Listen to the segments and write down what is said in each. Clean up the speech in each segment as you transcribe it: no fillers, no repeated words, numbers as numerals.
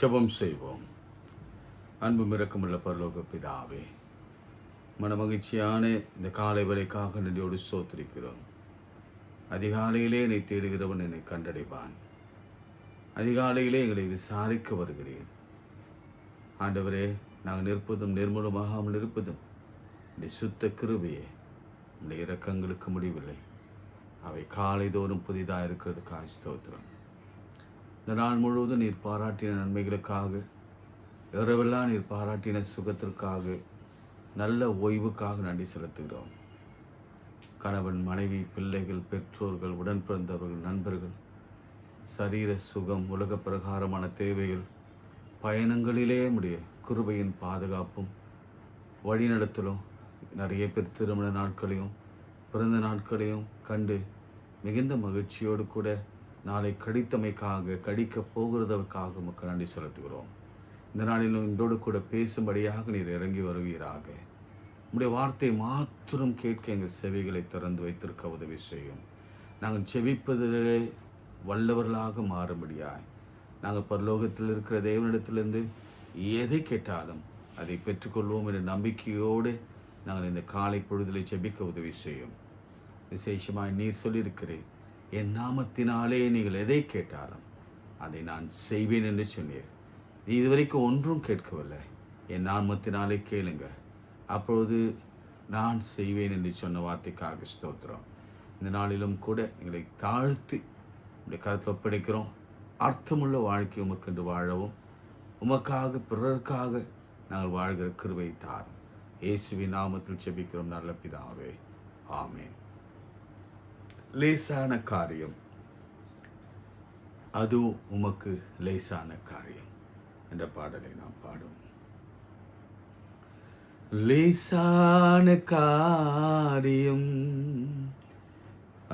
ஜெபம் செய்வோம். அன்பு இரக்கமுள்ள பரலோக பிதாவே, மனமகிழ்ச்சியான இந்த காலை வேளைக்காக நன்றியோடு ஸ்தோத்திரிக்கிறோம். அதிகாலையிலே என்னை தேடுகிறவன் என்னை கண்டடைவான். அதிகாலையிலே எங்களை விசாரிக்க வருகிறேன். ஆண்டவரே, நாங்கள் நிற்பதும் நிர்மூலமாகாமல் இருப்பதும் இந்த சுத்த கிருபையே. உடைய இரக்கங்களுக்கு முடிவில்லை. அவை காலை தோறும் புதிதாக இருக்கிறதுக்காக ஸ்தோத்திரம். இந்த நாள் முழுவதும் நீர் பாராட்டின நன்மைகளுக்காக, இரவெல்லாம் நீர் பாராட்டின சுகத்திற்காக, நல்ல ஓய்வுக்காக நன்றி செலுத்துகிறோம். கணவன், மனைவி, பிள்ளைகள், பெற்றோர்கள், உடன் பிறந்தவர்கள், நண்பர்கள், சரீர சுகம், உலக பிரகாரமான தேவைகள், பயணங்களிலே உடைய கிருபையின் பாதுகாப்பும் வழிநடத்தலும், நிறைய பேர் திருமண நாட்களையும் பிறந்த நாட்களையும் கண்டு மிகுந்த மகிழ்ச்சியோடு கூட நாளை கடித்தமைக்காக, கடிக்கப் போகிறதற்காக உமக்கு நன்றி செலுத்துகிறோம். இந்த நாளிலும் இன்றோடு கூட பேசும்படியாக நீர் இறங்கி வருவீராக. உம்முடைய வார்த்தை மாத்திரம் கேட்க எங்கள் செவிகளை திறந்து வைத்திருக்க உதவி செய்யும். நாங்கள் செவிப்பதிலே வல்லவர்களாக மாறும்படியாய், நாங்கள் பரலோகத்தில் இருக்கிற தேவனிடத்திலிருந்து எதை கேட்டாலும் அதை பெற்றுக்கொள்வோம் என்ற நம்பிக்கையோடு நாங்கள் இந்த காலை பொழுதிலே செபிக்க உதவி செய்யும். விசேஷமாய் நீர் சொல்லியிருக்கிறேன், என் நாமத்தினாலே நீங்கள் எதை கேட்டாலும் அதை நான் செய்வேன் என்று சொன்னீர். நீ இதுவரைக்கும் ஒன்றும் கேட்கவில்லை. என் நாமத்தினாலே கேளுங்க, அப்பொழுது நான் செய்வேன் என்று சொன்ன வார்த்தைக்காக ஸ்தோத்திரம். இந்த நாளிலும் கூட எங்களை தாழ்த்தி உடைய கருத்தில் ஒப்படைக்கிறோம். அர்த்தமுள்ள வாழ்க்கை உமக்கென்று வாழவும், உமக்காக பிறருக்காக நாங்கள் வாழ்கிற கிருபை தாரும். இயேசுவின் நாமத்தில் ஜெபிக்கிறோம் நல்ல பிதாவே, ஆமென். லேசான காரியம், அது உமக்கு லேசான காரியம் என்ற பாடலை நாம் பாடுவோம். லேசான காரியம்,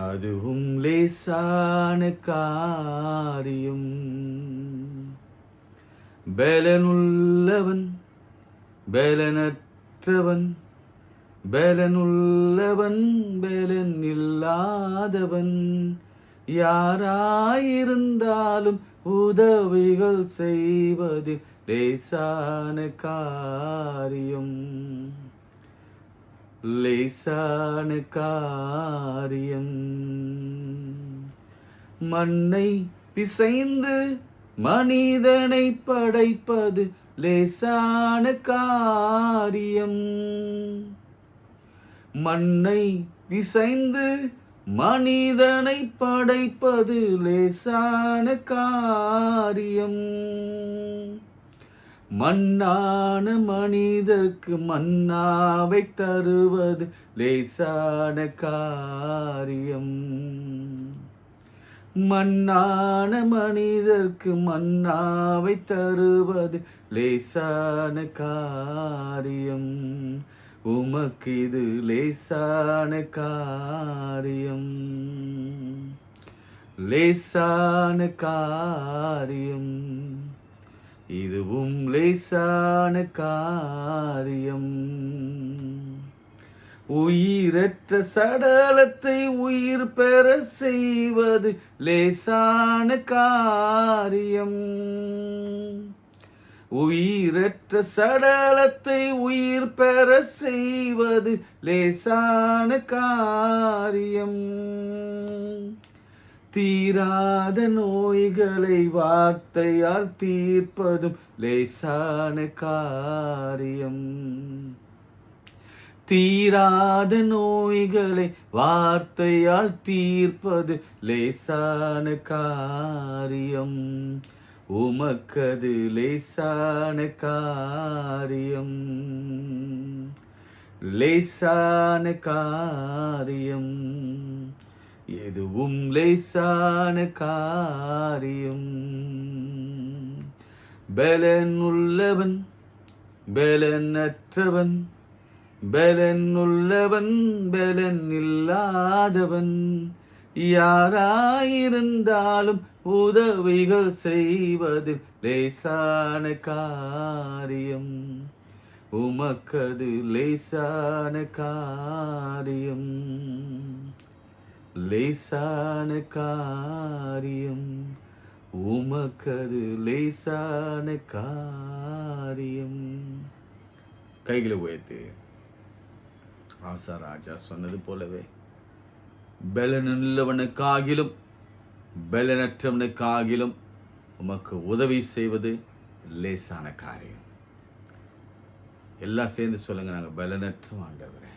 அதுவும் லேசான காரியம். பலனுள்ளவன் பலனற்றவன், பலனுள்ளவன் பலன் இல்லாதவன், யாராயிருந்தாலும் உதவிகள் செய்வது லேசான காரியம். லேசான காரியம். மண்ணை பிசைந்து மனிதனை படைப்பது லேசான காரியம். மண்ணை பிசைந்து மனிதனை படைப்பது லேசான காரியம். மண்ணான மனிதர்க்கு மன்னாவை தருவது லேசான காரியம். மண்ணான மனிதர்க்கு மன்னாவை தருவது லேசான காரியம். உமக்கு இது லேசான காரியம். லேசான காரியம், இதுவும் லேசான காரியம். உயிரற்ற சடலத்தை உயிர் பெற செய்வது லேசான காரியம். உயிரற்ற சடலத்தை உயிர் பெற செய்வது லேசான காரியம். தீராத நோய்களை வார்த்தையால் தீர்ப்பதும் லேசான காரியம். தீராத நோய்களை வார்த்தையால் தீர்ப்பது லேசான காரியம். உமக்கது லேசான காரியம். லேசான காரியம், எதுவும் லேசான காரியம். பலன் உள்ளவன் பலனற்றவன், பலன் உள்ளவன் பலன் இல்லாதவன், யாராயிருந்தாலும் உதவிகள் செய்வது லேசான காரியம். உமக்கது லேசான காரியம். லேசான காரியம், உமக்கது லேசான காரியம். கைகளை உயர்த்து. ஆசா ராஜா சொன்னது போலவே பலனுள்ளவனுக்காகிலும் பலனற்றவனுக்காகிலும் உமக்கு உதவி செய்வது லேசான காரியம். எல்லாம் சேர்ந்து சொல்லுங்க, நாங்கள் பலனற்றோம் ஆண்டவரே.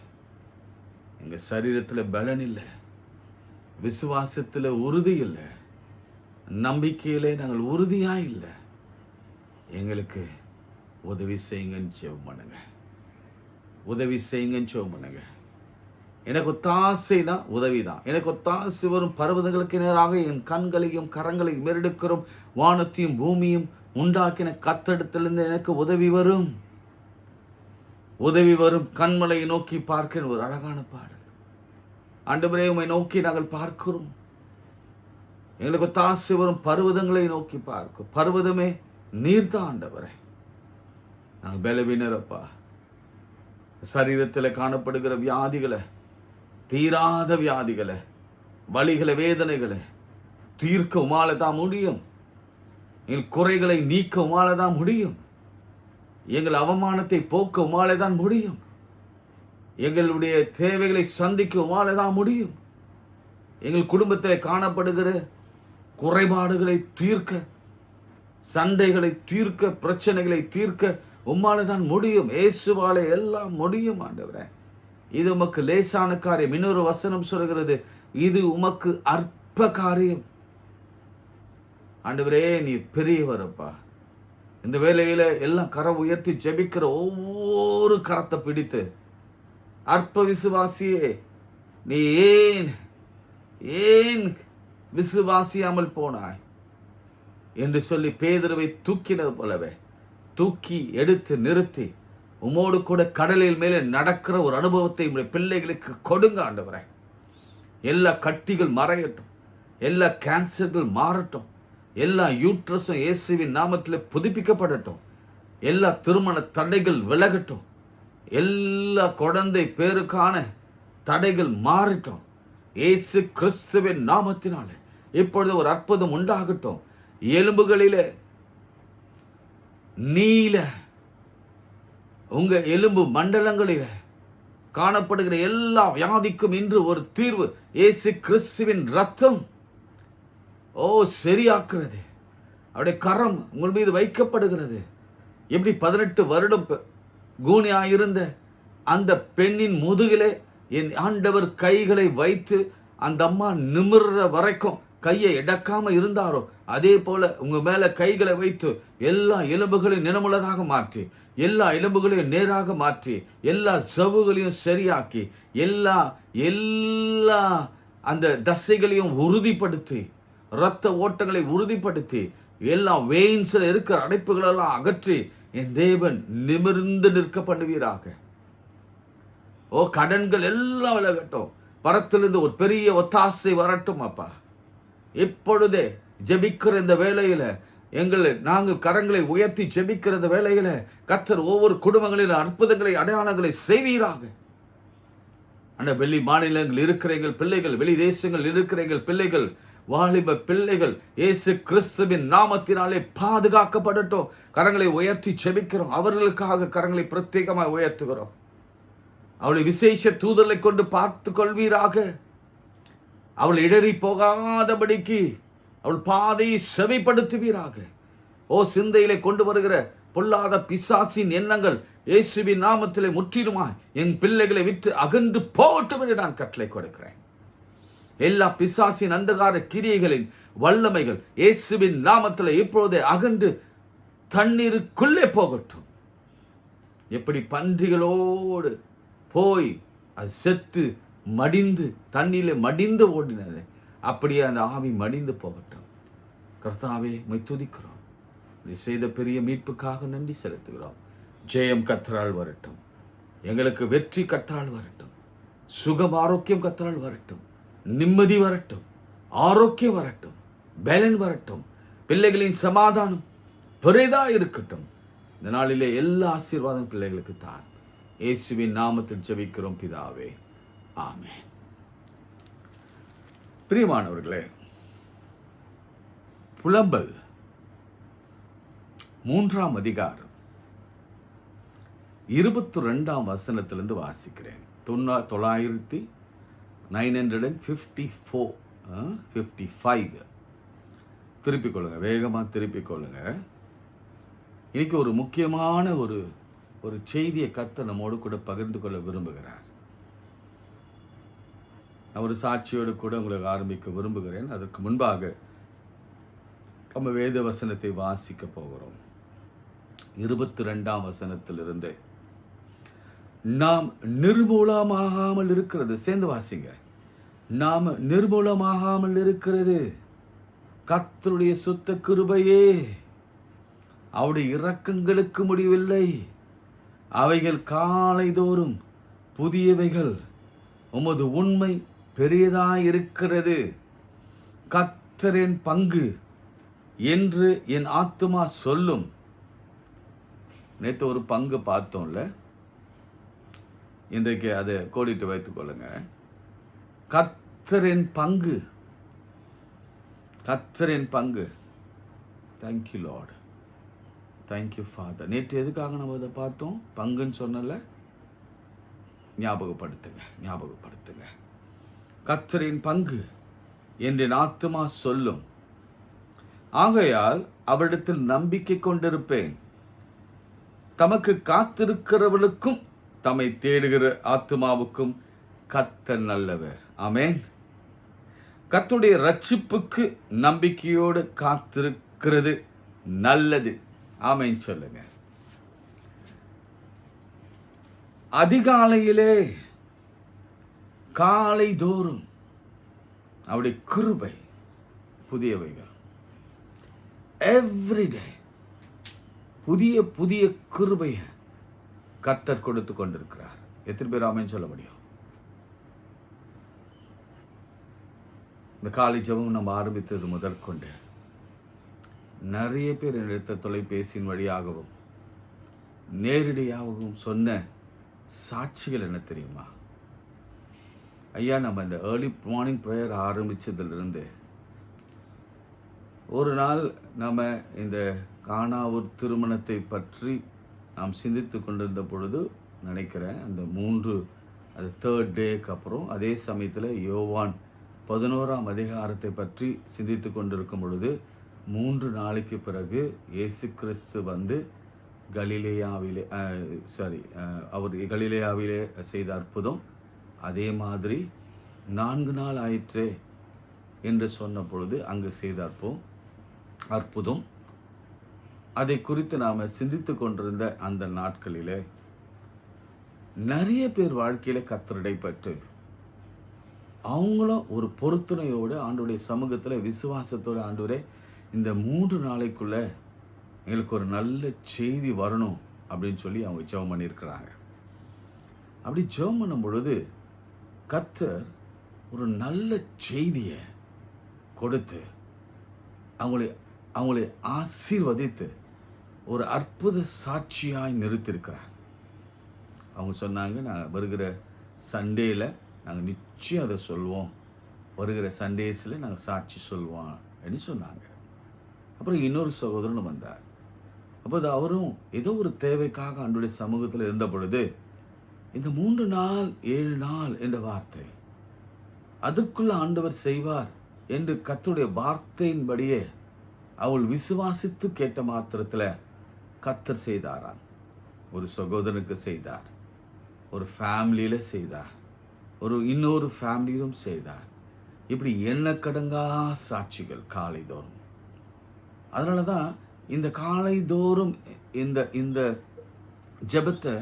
எங்கள் சரீரத்தில் பலன் இல்லை, விசுவாசத்தில் உறுதி இல்லை, நம்பிக்கையிலே நாங்கள் உறுதியாக இல்லை. எங்களுக்கு உதவி செய்யுங்கன்னு ஜெபம் பண்ணுங்க. உதவி செய்யுங்கன்னு ஜெபம் பண்ணுங்க. எனக்கு ஒத்தாசைனா உதவி தான். எனக்கு ஒத்தாசை வரும் பர்வதங்களுக்கு நேராக என் கண்களையும் கரங்களையும் மெருடுக்கிறோம். வானத்தையும் பூமியும் உண்டாக்கின கர்த்தரிடத்திலிருந்து எனக்கு உதவி வரும். உதவி வரும். கண்மலையை நோக்கி பார்க்க ஒரு அழகான பாடல். ஆண்டவரே, உம்மை நோக்கி நாங்கள் பார்க்கிறோம். எங்களுக்கு ஒத்தாசை வரும் பர்வதங்களை நோக்கி பார்க்கும். பர்வதமே நீர்தான் ஆண்டவரே. நாங்கள் பலவீனரப்பா. சரீரத்தில் காணப்படுகிற வியாதிகளை, தீராத வியாதிகளை, வலிகளை, வேதனைகளை தீர்க்க உமால தான் முடியும். எங்கள் குறைகளை நீக்க உமால தான் முடியும். எங்கள் அவமானத்தை போக்க உமால தான் முடியும். எங்களுடைய தேவைகளை சந்திக்க உமால தான் முடியும். எங்கள் குடும்பத்தில் காணப்படுகிற குறைபாடுகளை தீர்க்க, சண்டைகளை தீர்க்க, பிரச்சனைகளை தீர்க்க உம்மால தான் முடியும். இயேசுவாலே எல்லாம் முடியும் ஆண்டவரே. இது உமக்கு லேசான காரியம். இன்னொரு வசனம் சொல்கிறது, இது உமக்கு அற்ப காரியம். ஆண்டவரே, நீ பெரியவரப்பா. இந்த வேலையில எல்லாம் கரம் உயர்த்தி ஜெபிக்கிற ஒவ்வொரு கரத்தை பிடித்து, அற்ப விசுவாசியே, நீ ஏன் விசுவாசியாமல் போனாய் என்று சொல்லி பேதுருவை தூக்கினது போலவே தூக்கி எடுத்து நிறுத்தி உமோடு கூட கடலில் மேலே நடக்கிற ஒரு அனுபவத்தை உங்களுடைய பிள்ளைகளுக்கு கொடுங்க ஆண்டவரே. எல்லா கட்டிகள் மறையட்டும், எல்லா கேன்சர்கள் மாறட்டும், எல்லா யூட்ரஸும் இயேசுவின் நாமத்தில் புதுப்பிக்கப்படட்டும், எல்லா திருமண தடைகள் விலகட்டும், எல்லா குழந்தை பேருக்கான தடைகள் மாறட்டும். இயேசு கிறிஸ்துவின் நாமத்தினாலே இப்பொழுது ஒரு அற்புதம் உண்டாகட்டும். எலும்புகளிலே நீல உங்க எலும்பு மண்டலங்களில் காணப்படுகிற எல்லா வியாதிக்கும் இன்று ஒரு தீர்வு. இயேசு கிறிஸ்துவின் ரத்தம் சரியாக்குறது. அவருடைய கரம் உங்கள் மீது வைக்கப்படுகிறது. எப்படி 18 வருடம் கூனியாயிருந்த அந்த பெண்ணின் முதுகிலே என் ஆண்டவர் கைகளை வைத்து அந்த அம்மா நிமிர்ற வரைக்கும் கையை எடக்காம இருந்தாரோ, அதே போல உங்க மேல கைகளை வைத்து எல்லா எலும்புகளையும் நினமுள்ளதாக மாற்றி, எல்லா எலும்புகளையும் நேராக மாற்றி, எல்லா சவுகளையும் சரியாக்கி, எல்லா எல்லா அந்த தசைகளையும் உறுதிப்படுத்தி, இரத்த ஓட்டங்களை உறுதிப்படுத்தி, எல்லா வெயின்ஸ்ல இருக்கிற அடைப்புகளெல்லாம் அகற்றி என் தேவன் நிமிர்ந்து நிற்க பண்ணுவீராக. கடன்கள் எல்லாம் விலகட்டும். பரத்திலிருந்து ஒரு பெரிய ஒத்தாசை வரட்டும் அப்பா. இப்பொழுதே ஜெபிக்கிற இந்த வேளையில நாங்கள் கரங்களை உயர்த்தி ஜெபிக்கிற இந்த வேளையில கர்த்தர் ஒவ்வொரு குடும்பங்களிலும் அற்புதங்களை, அடையாளங்களை செய்வீராக. அந்த வெளி மாநிலங்கள் இருக்கிற எங்கள் பிள்ளைகள், வெளி தேசங்கள் இருக்கிற எங்கள் பிள்ளைகள், வாலிப பிள்ளைகள் இயேசு கிறிஸ்துவின் நாமத்தினாலே பாதுகாக்கப்படட்டும். கரங்களை உயர்த்தி ஜெபிக்கிறோம். அவர்களுக்காக கரங்களை பிரத்யேகமாக உயர்த்துகிறோம். அவளை விசேஷ தூதர்களை கொண்டு பார்த்து கொள்வீராக. அவள் இடறி போகாதபடிக்கு அவள் பாதையை செவிப்படுத்துவீராக. சிந்தையிலே கொண்டு வருகிற பொல்லாத பிசாசின் எண்ணங்கள் இயேசுவின் நாமத்திலே முற்றிலுமாய் என் பிள்ளைகளை விட்டு அகன்று போகட்டும் என்று நான் கட்டளை கொடுக்கிறேன். எல்லா பிசாசின் அந்தகார கிரியைகளின் வல்லமைகள் இயேசுவின் நாமத்திலே இப்பொழுதே அகன்று தண்ணீருக்குள்ளே போகட்டும். எப்படி பன்றிகளோடு போய் அது செத்து மடிந்து தண்ணீரில் மடிந்து ஓடினது, அப்படியே அந்த ஆவி மடிந்து போகட்டும். கர்த்தாவே, உம்மை துதிக்கிறோம். நீ செய்த பெரிய மீட்புக்காக நன்றி செலுத்துகிறோம். ஜெயம் கர்த்தரால் வரட்டும். எங்களுக்கு வெற்றி கர்த்தரால் வரட்டும். சுகம் ஆரோக்கியம் கர்த்தரால் வரட்டும். நிம்மதி வரட்டும். ஆரோக்கியம் வரட்டும். பலன் வரட்டும். பிள்ளைகளின் சமாதானம் பெரிதா இருக்கட்டும். இந்த நாளிலே எல்லா ஆசீர்வாதம் பிள்ளைகளுக்கு தான். இயேசுவின் நாமத்தில் ஜெபிக்கிறோம் பிதாவே, ஆமென். பிரியமானவர்களே, புலம்பல் 3ஆம் அதிகாரம் 22ஆம் வசனத்திலிருந்து வாசிக்கிறேன். 954 திருப்பிக் கொள்ளுங்க, வேகமாக திருப்பிக் கொள்ளுங்க. இன்னைக்கு ஒரு முக்கியமான ஒரு செய்தியை கர்த்தர் நம்மோடு கூட பகிர்ந்து கொள்ள விரும்புகிறார். நான் ஒரு சாட்சியோடு கூட உங்களுக்கு ஆரம்பிக்க விரும்புகிறேன். அதற்கு முன்பாக நம்ம வேத வசனத்தை வாசிக்க போகிறோம். 22ஆம் வசனத்திலிருந்து நாம் நிர்மூலமாகாமல் இருக்கிறது. சேர்ந்து வாசிங்க. நாம் நிர்மூலமாகாமல் இருக்கிறது கர்த்தருடைய சுத்த கிருபையே, அவருடைய இரக்கங்களுக்கு முடிவில்லை. அவைகள் காலைதோறும் புதியவைகள், உமது உண்மை பெரியதாயிருக்கிறது. கர்த்தரின் பங்கு என்று என் ஆத்துமா சொல்லும். நேற்று ஒரு பங்கு பார்த்தோம்ல, இன்றைக்கு அதை கோடிட்டு வைத்துக் கொள்ளுங்க. கர்த்தரின் பங்கு, கர்த்தரின் பங்கு. Thank you Lord, thank you father. நேற்று எதுக்காக நம்ம அதை பார்த்தோம்? பங்குன்னு சொன்னல, ஞாபகப்படுத்துங்க. கர்த்தரின் பங்கு என்று என் ஆத்துமா சொல்லும். ஆகையால் அவரிடத்தில் நம்பிக்கை கொண்டிருப்பேன். தமக்கு காத்திருக்கிறவர்களுக்கும் தம்மை தேடுகிற ஆத்துமாவுக்கும் கர்த்தர் நல்லவர். ஆமென். கர்த்தருடைய ரட்சிப்புக்கு நம்பிக்கையோடு காத்திருக்கிறது நல்லது. ஆமென் சொல்லுங்க. அதிகாலையிலே, காலை தோறும் அவருடைய கிருபை புதியவைகள். எவ்ரிடே புதிய புதிய கிருபையை கர்த்தர் கொடுத்து கொண்டிருக்கிறார். எத்தனை பேர் ஆமென் சொல்ல முடியும்? இந்த காலை ஜெபம் நம்ம ஆரம்பித்தது முதற்கொண்டு நிறைய பேர் எடுத்த தொலைபேசியின் வழியாகவும் நேரடியாகவும் சொன்ன சாட்சிகள் என்ன தெரியுமா? ஐயா, நம்ம இந்த ஏர்லி மார்னிங் ப்ரேயர் ஆரம்பித்ததிலிருந்து ஒரு நாள் நம்ம இந்த கானாவூர் திருமணத்தை பற்றி நாம் சிந்தித்து கொண்டிருந்த பொழுது நினைக்கிறேன், அந்த 3rd டேக்கு அப்புறம் அதே சமயத்தில் யோவான் 11ஆம் அதிகாரத்தை பற்றி சிந்தித்து கொண்டிருக்கும் பொழுது 3 நாளைக்கு பிறகு இயேசு கிறிஸ்து வந்து அவர் கலிலேயாவிலே செய்த அற்புதம், அதே மாதிரி 4 நாள் ஆயிற்றே என்று சொன்ன பொழுது அங்கு செய்த அற்புதம், அதை குறித்து நாம் சிந்தித்து கொண்டிருந்த அந்த நாட்களிலே நிறைய பேர் வாழ்க்கையில் கர்த்தரை பெற்று அவங்களும் ஒரு பொருத்தனையோடு ஆண்டவருடைய சமூகத்தில் விசுவாசத்தோடு, ஆண்டவரே இந்த 3 நாளைக்குள்ள எங்களுக்கு ஒரு நல்ல செய்தி வரணும் அப்படின்னு சொல்லி அவங்க ஜெபம் பண்ணியிருக்கிறாங்க. அப்படி ஜெபம் பண்ணும் பொழுது கர்த்தர் ஒரு நல்ல செய்தியை கொடுத்து அவங்களை ஆசீர்வதித்து ஒரு அற்புத சாட்சியாய் நிறுத்தியிருக்கிறார். அவங்க சொன்னாங்க, நாங்கள் வருகிற சண்டேயில் நாங்கள் நிச்சயம் அதை சொல்வோம், வருகிற சண்டேஸில் நாங்கள் சாட்சி சொல்வோம் அப்படின்னு சொன்னாங்க. அப்புறம் இன்னொரு சகோதரன் வந்தார். அப்போது அவரும் ஏதோ ஒரு தேவைக்காக ஆண்டவருடைய சமூகத்தில் இருந்த பொழுது இந்த 3 நாள் 7 நாள் என்ற வார்த்தை, அதற்குள்ள ஆண்டவர் செய்வார் என்று கர்த்தருடைய வார்த்தையின்படியே அவள் விசுவாசித்து கேட்ட மாத்திரத்தில் கர்த்தர் செய்தாராம். ஒரு சகோதரனுக்கு செய்தார், ஒரு ஃபேமிலியில் செய்தார், இன்னொரு ஃபேமிலியிலும் செய்தார். இப்படி எண்ணக்கடங்கா சாட்சிகள் காலைதோறும். அதனால தான் இந்த காலைதோறும் இந்த ஜெபத்தை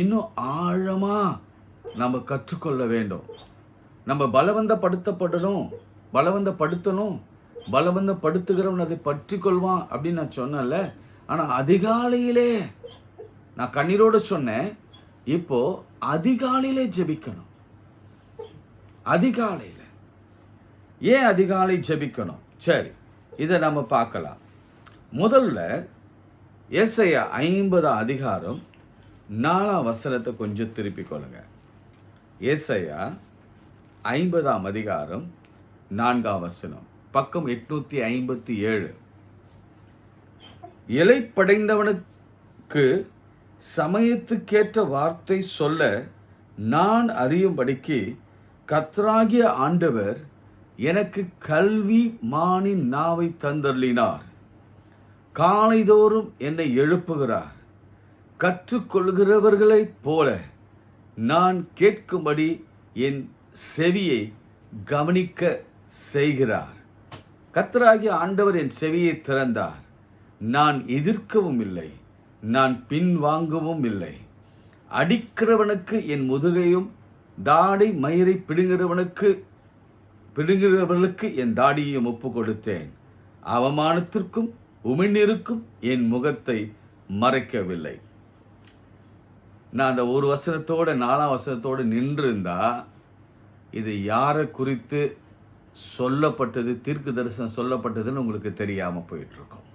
இன்னும் ஆழமாக நம்ம கற்றுக்கொள்ள வேண்டும். நம்ம பலவந்தப்படுத்துகிறவன் அதை பற்றி கொள்வான் அப்படின்னு நான் சொன்னேன்ல. ஆனால் அதிகாலையிலே நான் கண்ணீரோடு சொன்னேன், இப்போ அதிகாலையிலே ஜெபிக்கணும். அதிகாலையில் ஏன் அதிகாலை ஜெபிக்கணும்? சரி, இதை நம்ம பார்க்கலாம். முதல்ல ஏசாயா 50ஆம் அதிகாரம் 4ஆம் வசனத்தை கொஞ்சம் திருப்பிக் கொள்ளுங்க. ஏசாயா 50ஆம் அதிகாரம் 4ஆம் வசனம். பக்கம் 857. இளைப்படைந்தவனுக்கு சமயத்துக்கேற்ற வார்த்தை சொல்ல நான் அறியும்படிக்கு கர்த்தராகிய ஆண்டவர் எனக்கு கல்வி மானின் நாவை தந்தருளினார். காலைதோறும் என்னை எழுப்புகிறார். கற்றுக்கொள்கிறவர்களைப் போல நான் கேட்கும்படி என் செவியை கவனிக்க செய்கிறார். கர்த்தராகிய ஆண்டவர் என் செவியை திறந்தார். நான் எதிர்க்கவும் இல்லை, நான் பின்வாங்கவும் இல்லை. அடிக்கிறவனுக்கு என் முதுகையும் தாடை மயிரை பிடுங்குகிறவர்களுக்கு என் தாடியையும் ஒப்பு கொடுத்தேன். அவமானத்திற்கும் உமிழ்நீருக்கும் என் முகத்தை மறைக்கவில்லை. நான் அந்த ஒரு வசனத்தோட 4ஆம் வசனத்தோடு நின்றிருந்தா இது யாரை குறித்து சொல்லப்பட்டது, தீர்க்க தரிசனம் சொல்லப்பட்டதுன்னு உங்களுக்கு தெரியாமல் போயிட்டுருக்கோம்.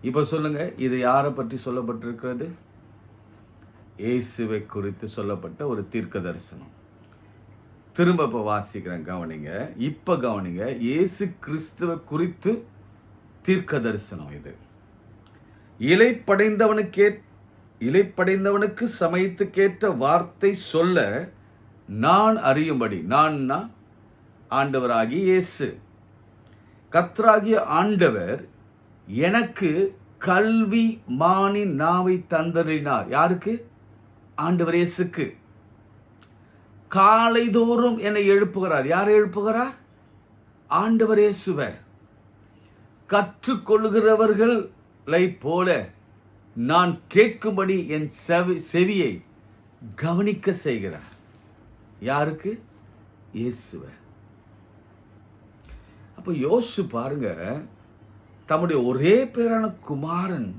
இப்போ சொல்லுங்க, இது யாரை பற்றி சொல்லப்பட்டிருக்கிறது? இயேசுவை குறித்து சொல்லப்பட்ட ஒரு தீர்க்க தரிசனம். திரும்ப இப்போ வாசிக்கிறேன், கவனிங்க. இப்போ கவனிங்க, இயேசு கிறிஸ்துவை குறித்து தீர்க்க தரிசனம் இது. இளைப்படைந்தவனுக்கு சமயத்துக்கேற்ற வார்த்தை சொல்ல நான் அறியும்படி, நான்னா ஆண்டவராகி இயேசு, கர்த்தராகிய ஆண்டவர் எனக்கு கல்வி மானின் நாவை தந்தருளினார். யாருக்கு? ஆண்டவர் இயேசுக்கு. காலைதோறும் என்னை எழுப்புகிறார். யார் எழுப்புகிறார்? ஆண்டவர் இயேசுவை. கற்றுக்கொள்கிறவர்களை போல நான் கேட்கும்படி என் செவியை கவனிக்க செய்கிறார். யாருக்கு? இயேசுவை. அப்போ யோசிச்சு பாருங்க, தம்முடைய ஒரே பேரான குமாரன்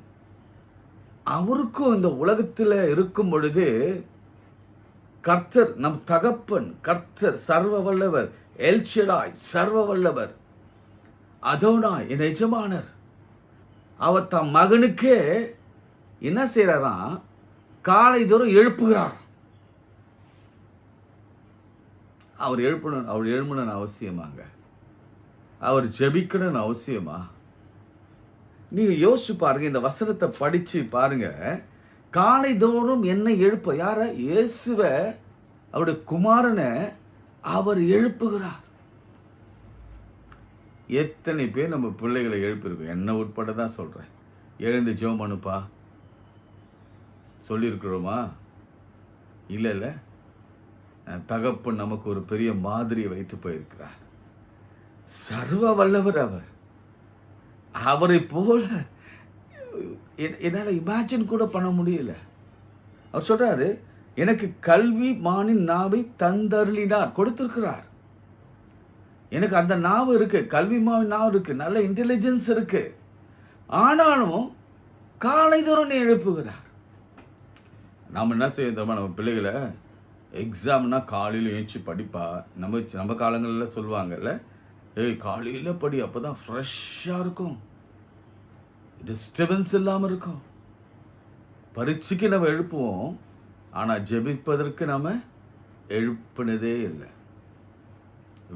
அவருக்கும் இந்த உலகத்தில் இருக்கும் பொழுது கர்த்தர், நம் தகப்பன் கர்த்தர், சர்வ வல்லவர், எல்ஷடாய் சர்வ வல்லவர், அதோனாய் என் எஜமானர், அவர் தம் மகனுக்கே என்ன செய்யறாராம்? காலை தோறும் எழுப்புகிறார். அவர் எழுப்பணும்னு அவசியமாங்க? அவர் ஜெபிக்கணும்னு அவசியமா? நீங்க யோசிச்சு பாருங்க, இந்த வசனத்தை படிச்சு பாருங்க. காலை தோறும் என்னை எழுப்ப, யார? இயேசுவை, அவருடைய குமாரனை அவர் எழுப்புகிறார். எத்தனை பேர் நம்ம பிள்ளைகளை எழுப்பியிருக்கோம்? என்ன உட்பட தான் சொல்றேன். எழுந்து ஜெபம் பண்ணுப்பா சொல்லியிருக்கிறோமா? இல்லை. தகப்பன் நமக்கு ஒரு பெரிய மாதிரியை வைத்து போயிருக்கிறார். சர்வ வல்லவர் அவர். அவரை போல என்னால் இமேஜின் கூட பண்ண முடியல. அவர் சொல்றாரு, எனக்கு கல்வி மானின் நாவை தந்தருளினார், கொடுத்திருக்கிறார். எனக்கு அந்த நாவு இருக்கு, கல்வி மாவின் நாவு இருக்கு, நல்ல இன்டெலிஜென்ஸ் இருக்கு. ஆனாலும் காலை தோறும் நீ எழுப்புகிறார். நாம் என்ன செய்யறோமா? நம்ம பிள்ளைகளை எக்ஸாம்னா காலையில் ஏஞ்சி படிப்பா. நம்ம காலங்களில் சொல்லுவாங்கல்ல, ஏய் காலையில் படி, அப்போ தான் ஃப்ரெஷ்ஷாக இருக்கும், டிஸ்டர்பன்ஸ் இல்லாமல் இருக்கும். பரீட்சைக்கு நம்ம எழுப்புவோம், ஆனால் ஜெபிப்பதற்கு நம்ம எழுப்பினதே இல்லை.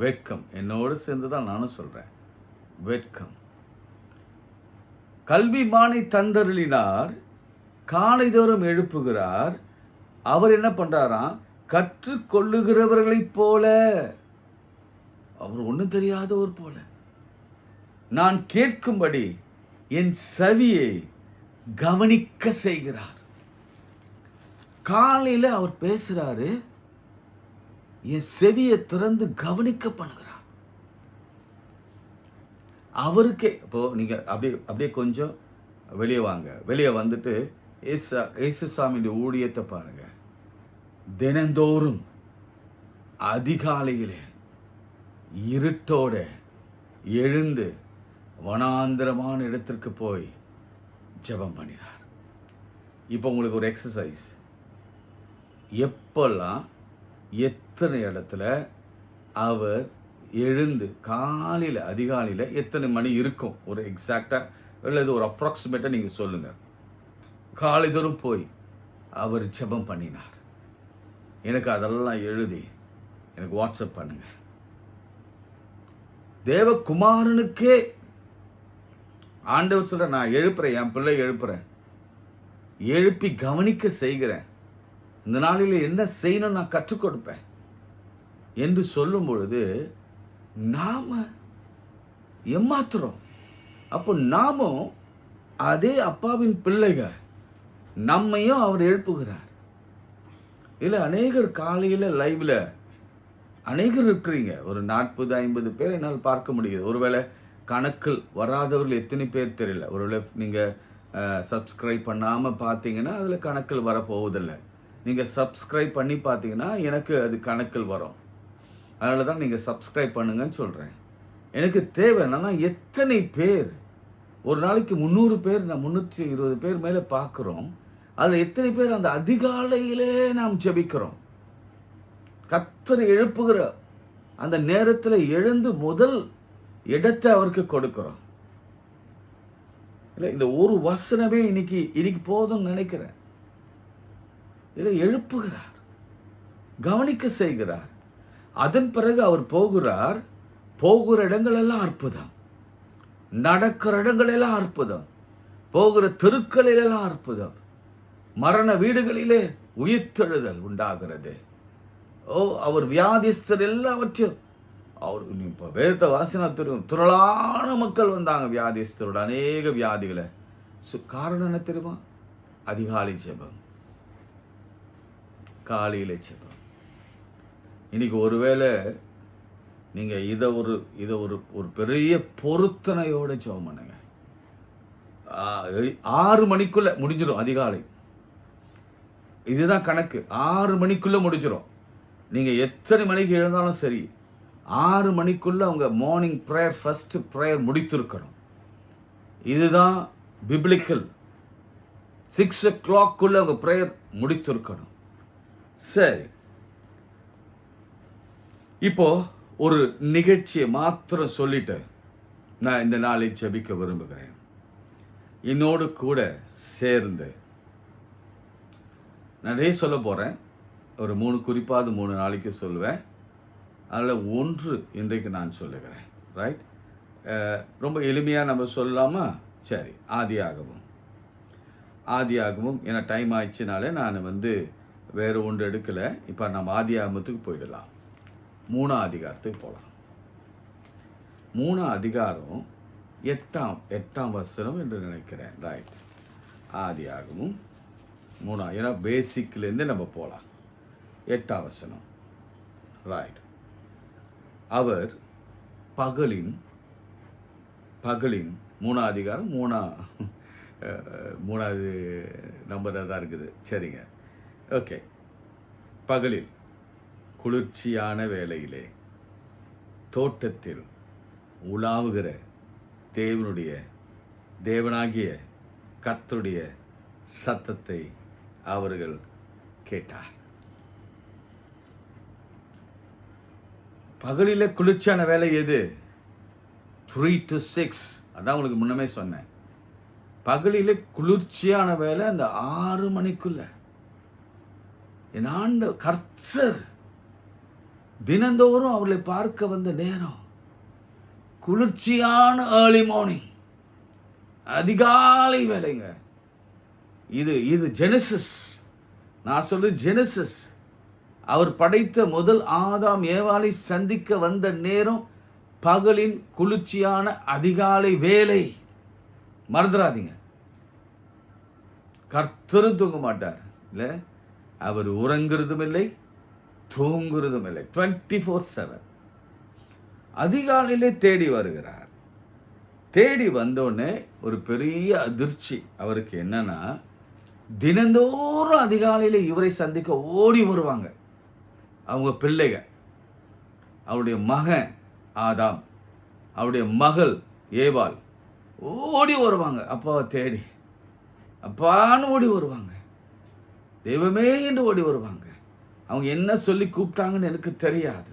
வெட்கம். என்னோடு சேர்ந்து தான் நானும் சொல்கிறேன், வெட்கம். கல்வி மானை தந்தருளினார், காலைதோறும் எழுப்புகிறார். அவர் என்ன பண்றாராம்? கற்றுக்கொள்ளுகிறவர்களைப் போல, அவர் ஒன்றும் தெரியாதவர் போல நான் கேட்கும்படி என் செவியை கவனிக்க செய்கிறார். காலையில் அவர் பேசுறாரு, என் செவியை திறந்து கவனிக்க பண்ணுகிறார். அவருக்கே இப்போ நீங்க அப்படியே கொஞ்சம் வெளியே வாங்க. வெளியே வந்துட்டு இயேசுசாமியுடைய ஊழியத்தை பாருங்க. தினந்தோறும் அதிகாலையிலே இருட்டோட எழுந்து வனாந்திரமான இடத்திற்கு போய் ஜெபம் பண்ணினார். இப்போ உங்களுக்கு ஒரு எக்ஸசைஸ். எப்பெல்லாம் எத்தனை இடத்துல அவர் எழுந்து காலையில் அதிகாலையில் எத்தனை மணி இருக்கும், ஒரு எக்ஸாக்டாக அல்லது ஒரு அப்ராக்சிமேட்டாக நீங்கள் சொல்லுங்கள். காலை தோறும் போய் அவர் ஜெபம் பண்ணினார். எனக்கு அதெல்லாம் எழுதி எனக்கு வாட்ஸ்அப் பண்ணுங்க. தேவகுமாரனுக்கே ஆண்டவர் சொல்ற, நான் எழுப்புறேன், என் பிள்ளை எழுப்புறேன், எழுப்பி கவனிக்க செய்கிறேன், இந்த நாளில் என்ன செய்யணும் நான் கற்றுக் கொடுப்பேன் என்று சொல்லும் பொழுது நாம ஏமாத்துறோம். அப்போ நாமும் அதே அப்பாவின் பிள்ளைகள், நம்மையும் அவர் எழுப்புகிறார். இல்லை அநேகர் காலையில் லைவ்ல அநேகர் இருக்கிறீங்க, ஒரு 40-50 பேர் என்னால் பார்க்க முடியுது. ஒருவேளை கணக்கில் வராதவர்கள் எத்தனை பேர் தெரியல. ஒருவேளை நீங்கள் சப்ஸ்கிரைப் பண்ணாமல் பார்த்தீங்கன்னா அதில் கணக்கில் வரப்போவதில்லை. நீங்கள் சப்ஸ்கிரைப் பண்ணி பார்த்தீங்கன்னா எனக்கு அது கணக்கில் வரும். அதனால தான் நீங்கள் சப்ஸ்கிரைப் பண்ணுங்கன்னு சொல்கிறேன். எனக்கு தேவை என்னன்னா, எத்தனை பேர் ஒரு நாளைக்கு 300 பேர், நான் 320 பேர் மேலே பார்க்குறோம். அதில் எத்தனை பேர் அந்த அதிகாலையிலே நாம் ஜெபிக்கிறோம், கர்த்தர் எழுப்புகிற அந்த நேரத்தில் எழுந்து முதல் இடத்தை அவருக்கு கொடுக்கிறோம். இல்லை இந்த ஒரு வசனமே இன்னைக்கு போதும் நினைக்கிறேன். இல்லை எழுப்புகிறார், கவனிக்க செய்கிறார். அதன் பிறகு அவர் போகிறார். போகிற இடங்கள் எல்லாம் அற்புதம், நடக்கிற இடங்கள் எல்லாம் அற்புதம், போகிற தெருக்களிலெல்லாம் அற்புதம், மரண வீடுகளிலே உயிர்த்தெழுதல் உண்டாகிறது. அவர் வியாதிஸ்தர் எல்லாவற்றையும் அவர் இப்போ வேதத்தை வாசினா தெரியும், திரளான மக்கள் வந்தாங்க வியாதிஸ்தரோட அநேக வியாதிகளை. காரணம் என்ன தெரியுமா? அதிகாலை ஜெபம், காலையில ஜெபம். இன்னைக்கு ஒருவேளை நீங்கள் இதை ஒரு பெரிய பொருத்தனையோட ஜெபம் பண்ணுங்க. 6 மணிக்குள்ள முடிஞ்சிடும் அதிகாலை. இதுதான் கணக்கு, 6 மணிக்குள்ள முடிஞ்சிடும். நீங்கள் எத்தனை மணிக்கு எழுந்தாலும் சரி, 6 மணிக்குள்ள அவங்க மார்னிங் ப்ரேயர், ஃபர்ஸ்ட் ப்ரேயர் முடித்திருக்கணும். இதுதான் பிப்ளிக்கல். 6 o'clock அவங்க ப்ரேயர் முடித்திருக்கணும். சரி, இப்போ ஒரு நிகழ்ச்சியை மாத்திரம் சொல்லிட்டு நான் இந்த நாளை ஜெபிக்க விரும்புகிறேன். என்னோடு கூட சேர்ந்து நிறைய சொல்ல போகிறேன். ஒரு 3 குறிப்பாக 3 நாளைக்கு சொல்லுவேன். அதில் 1 இன்றைக்கு நான் சொல்லுகிறேன். ரைட், ரொம்ப எளிமையாக நம்ம சொல்லலாமா? சரி, ஆதியாகமும் ஏன்னா டைம் ஆயிடுச்சுனாலே நான் வேறு ஒன்று எடுக்கலை. இப்போ நம்ம ஆதியாகமத்துக்கு போயிடலாம். 3ஆம் அதிகாரத்துக்கு போகலாம். 3ஆம் அதிகாரம் 8ஆம் வசனம் என்று நினைக்கிறேன். ரைட், ஆதியாகமும் 3, ஏன்னா பேசிக்லேருந்து நம்ம போகலாம். 8ஆம் வசனம். ரைட், அவர் பகலின் 3ஆம் அதிகாரம் 3வது நம்பராக தான் இருக்குது. சரிங்க, ஓகே. பகலில் குளிர்ச்சியான வேளையிலே தோட்டத்தில் உலாவுகிற தேவனாகிய கர்த்தருடைய சத்தத்தை அவர்கள் கேட்டார். பகலில் குளிர்ச்சியான வேலை எது? 3 to 6. அதான் உங்களுக்கு முன்னமே சொன்னேன். பகலில் குளிர்ச்சியான வேலை அந்த 6 மணிக்குள்ள. என் ஆண்டு கர்த்தர் தினந்தோறும் அவர்களை பார்க்க வந்த நேரம் குளிர்ச்சியான ஏர்லி மார்னிங், அதிகாலை வேலைங்க. இது ஜெனசிஸ். நான் சொல்றது ஜெனசிஸ். அவர் படைத்த முதல் ஆதாம் ஏவாளை சந்திக்க வந்த நேரம் பகலின் குளிர்ச்சியான அதிகாலை வேலை. மறந்துடாதீங்க. கர்த்தரும் தூங்க மாட்டார், இல்லை? அவர் உறங்குறதும் இல்லை, தூங்குறதும் இல்லை. 24/7 அதிகாலையிலே தேடி வருகிறார். தேடி வந்தோடனே ஒரு பெரிய அதிர்ச்சி அவருக்கு. என்னன்னா, தினந்தோறும் அதிகாலையில் இவரை சந்திக்க ஓடி வருவாங்க அவங்க பிள்ளைங்க. அவருடைய மகன் ஆதாம், அவருடைய மகள் ஏவாள் ஓடி வருவாங்க அப்பாவை தேடி. அப்பான்னு ஓடி வருவாங்க, தெய்வமே என்று ஓடி வருவாங்க. அவங்க என்ன சொல்லி கூப்பிட்டாங்கன்னு எனக்கு தெரியாது,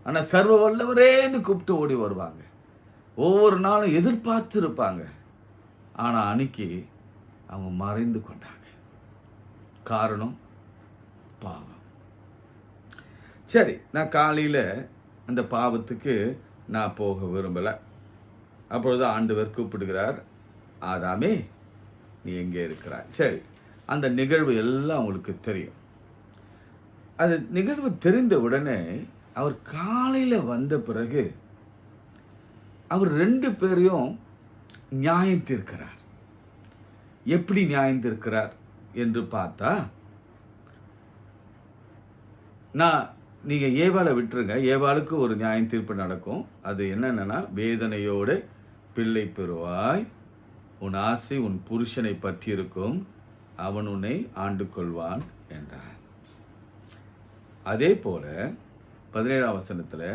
ஆனால் சர்வ வல்லவரேன்னு கூப்பிட்டு ஓடி வருவாங்க. ஒவ்வொரு நாளும் எதிர்பார்த்து இருப்பாங்க. ஆனால் அன்னைக்கு அவங்க மறைந்து கொண்டாங்க. காரணம் பாவம். சரி, நான் காலையில் அந்த பாவத்துக்கு நான் போக விரும்பலை. அப்பொழுது ஆண்டவர் கூப்பிடுகிறார், ஆதாமே நீ எங்கே இருக்கிறாய்? சரி, அந்த நிகழ்வு எல்லாம் உங்களுக்கு தெரியும். அது நிகழ்வு தெரிந்த உடனே அவர் காலையில் வந்த பிறகு அவர் 2 பேரையும் நியாயம் தீர்க்கிறார். எப்படி நியாயம் தீர்க்கிறார் என்று பார்த்தா, நீங்கள் ஏவாளை விட்டுருங்க, ஏவாளுக்கு ஒரு நியாயம் தீர்ப்பு நடக்கும். அது என்னென்னா, வேதனையோடு பிள்ளை பெறுவாய், உன் ஆசை உன் புருஷனை பற்றி இருக்கும், அவன் உன்னை ஆண்டு கொள்வான் என்றார். அதே போல 17ஆம் வசனத்தில்,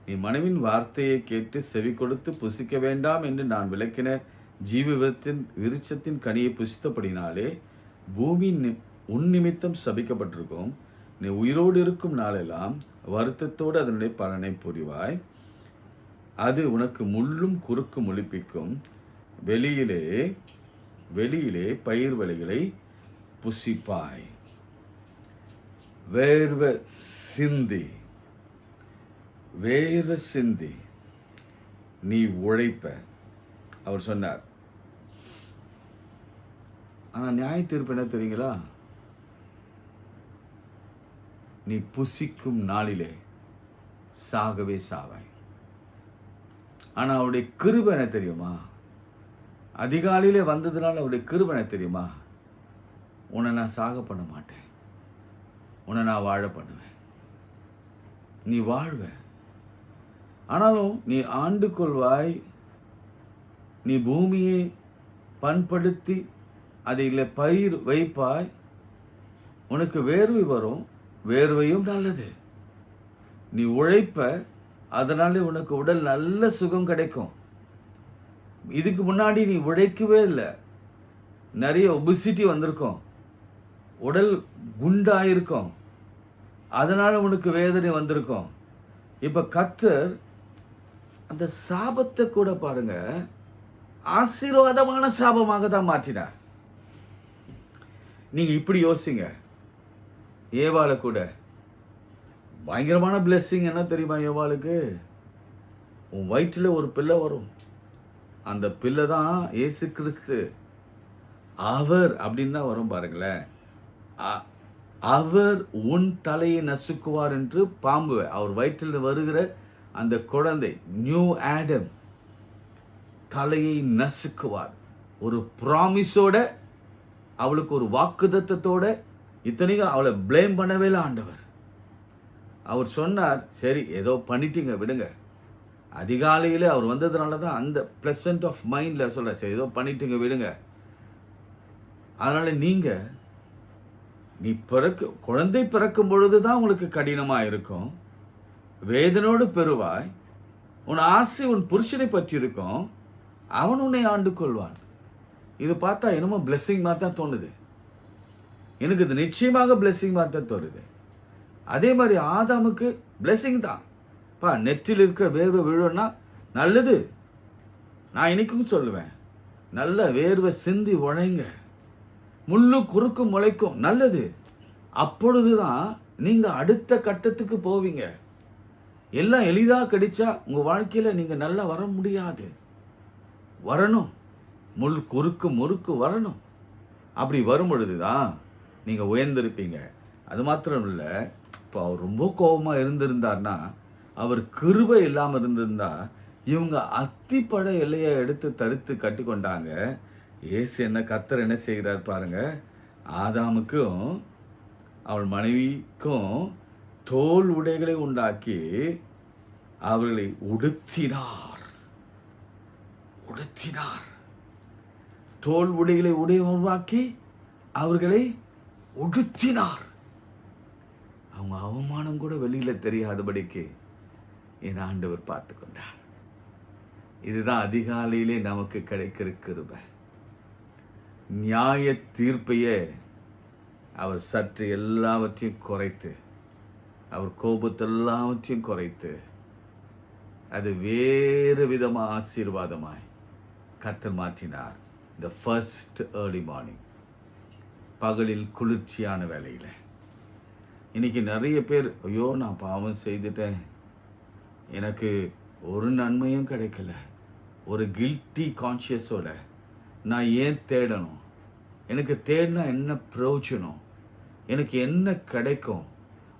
நீ மனைவின் வார்த்தையை கேட்டு செவி கொடுத்து புசிக்க வேண்டாம் என்று நான் விளக்கின ஜீவத்தின் விருட்சத்தின் கனியை புசித்தபடினாலே பூமி உன் நிமித்தம் சபிக்கப்பட்டிருக்கும். நீ உயிரோடு இருக்கும் நாளெல்லாம் வருத்தத்தோடு அதனுடைய பலனை புரிவாய். அது உனக்கு முள்ளும் குறுக்கு முழிப்பிக்கும். வெளியிலே பயிர் விளைகளை புசிப்பாய். வேர்வை சிந்தி நீ உழைப்ப. அவர் சொன்னார். ஆனால் நியாய தீர்ப்பு என்ன தெரியுங்களா? நீ புசிக்கும் நாளிலே சாகவே சாவாய். ஆனால் அவருடைய கிருபை என்ன தெரியுமா? அதிகாலையிலே வந்ததுனால அவருடைய கிருபை என்ன தெரியுமா? உன்னை நான் சாக பண்ண மாட்டேன், உன்னை நான் வாழ பண்ணுவேன். நீ வாழ்வ, ஆனாலும் நீ ஆண்டு கொள்வாய். நீ பூமியை பண்படுத்தி அதில் பயிர் வைப்பாய். உனக்கு வேர்வை வரும், வேர்வையும் நல்லது. நீ உழைப்ப, அதனால உனக்கு உடல் நல்ல சுகம் கிடைக்கும். இதுக்கு முன்னாடி நீ உழைக்கவே இல்லை, நிறைய ஒபிசிட்டி வந்திருக்கும், உடல் குண்டாயிருக்கும், அதனால உனக்கு வேதனை வந்திருக்கும். இப்போ கர்த்தர் அந்த சாபத்தை கூட பாருங்க, ஆசீர்வாதமான சாபமாக தான் மாற்றினார். நீங்க இப்படி யோசிங்க, ஏவாளை கூட பயங்கரமான பிளெஸ்ஸிங் என்ன தெரியுமா? ஏவாளுக்கு உன் வயிற்றில் ஒரு பிள்ளை வரும், அந்த பிள்ளை தான் இயேசு கிறிஸ்து. அவர் அப்படின்னு தான் வரும் பாருங்களேன். அவர் உன் தலையை நசுக்குவார் என்று பாம்பு, அவர் வயிற்றில் வருகிற அந்த குழந்தை நியூ ஆடம் தலையை நசுக்குவார். ஒரு ப்ராமிஸோட, அவளுக்கு ஒரு வாக்குத்தத்தத்தோட. இத்தனைக்கும் அவளை பிளேம் பண்ணவே இல்லை ஆண்டவர். அவர் சொன்னார், சரி ஏதோ பண்ணிட்டீங்க விடுங்க. அதிகாலையில் அவர் வந்ததுனால தான் அந்த ப்ளசன்ட் ஆஃப் மைண்டில் சொல்ற, சரி ஏதோ பண்ணிட்டீங்க விடுங்க. அதனால் நீ குழந்தை பிறக்கும் பொழுது தான் உங்களுக்கு கடினமாக இருக்கும், வேதனோடு பெறுவாய். உன் ஆசை உன் புருஷனை பற்றி இருக்கும், அவன் உன்னை ஆண்டு கொள்வான். இது பார்த்தா என்னமோ பிளெஸ்ஸிங் மாதிரி தான் தோணுது எனக்கு. இது நிச்சயமாக பிளெஸ்ஸிங் மாதிரி தான் தோணுது. அதே மாதிரி ஆதாமுக்கு பிளெஸ்ஸிங் தான். நெற்றில் இருக்கிற வேர்வை விழுன்னா நல்லது. நான் இன்னைக்கும் சொல்லுவேன், நல்ல வேர்வை சிந்தி உழைங்க, முள்ளு குறுக்கு முளைக்கும், நல்லது. அப்பொழுதுதான் நீங்க அடுத்த கட்டத்துக்கு போவீங்க. எல்லாம் எளிதாக கிடைச்சா உங்க வாழ்க்கையில நீங்க நல்லா வர முடியாது. வரணும், முள் குறுக்கு முறுக்கு வரணும். அப்படி வரும் பொழுதுதான் நீங்க உயர்ந்திருப்பீங்க. அது மாத்திரம் இல்லை, இப்போ அவர் ரொம்ப கோபமாக இருந்திருந்தார்னா, அவர் கிருபை இல்லாமல் இருந்திருந்தா, இவங்க அத்திப்பழ இலையை எடுத்து தரித்து கட்டி கொண்டாங்க. ஏசு கர்த்தர் என்ன செய்கிறார் பாருங்க, ஆதாமுக்கும் அவள் மனைவிக்கும் தோல் உடைகளை உண்டாக்கி அவர்களை உடுத்தினார். தோல் உடைகளை உருவாக்கி அவர்களை உடுத்தினார். அவங்க அவமானம் கூட வெளியில தெரியாதபடிக்கு என் ஆண்டவர் பார்த்து கொண்டார். இதுதான் அதிகாலையிலே நமக்கு கிடைக்கிற கிருபை. நியாய தீர்ப்பையே அவர் சற்று எல்லாவற்றையும் குறைத்து, அவர் கோபத்தை எல்லாவற்றையும் குறைத்து, அது வேறு விதமாக ஆசீர்வாதமாய் கர்த்தர் மாற்றினார். த ஃபர்ஸ்ட் ஏர்லி மார்னிங், பகலில் குளிர்ச்சியான வேலையில். இன்னைக்கு நிறைய பேர், ஐயோ நான் பாவம் செய்துட்டேன், எனக்கு ஒரு நன்மையும் கிடைக்கல. ஒரு கில்ட்டி கான்ஷியஸோட நான் ஏன் தேடணும், எனக்கு தேடினா என்ன பிரயோஜனம், எனக்கு என்ன கிடைக்கும்,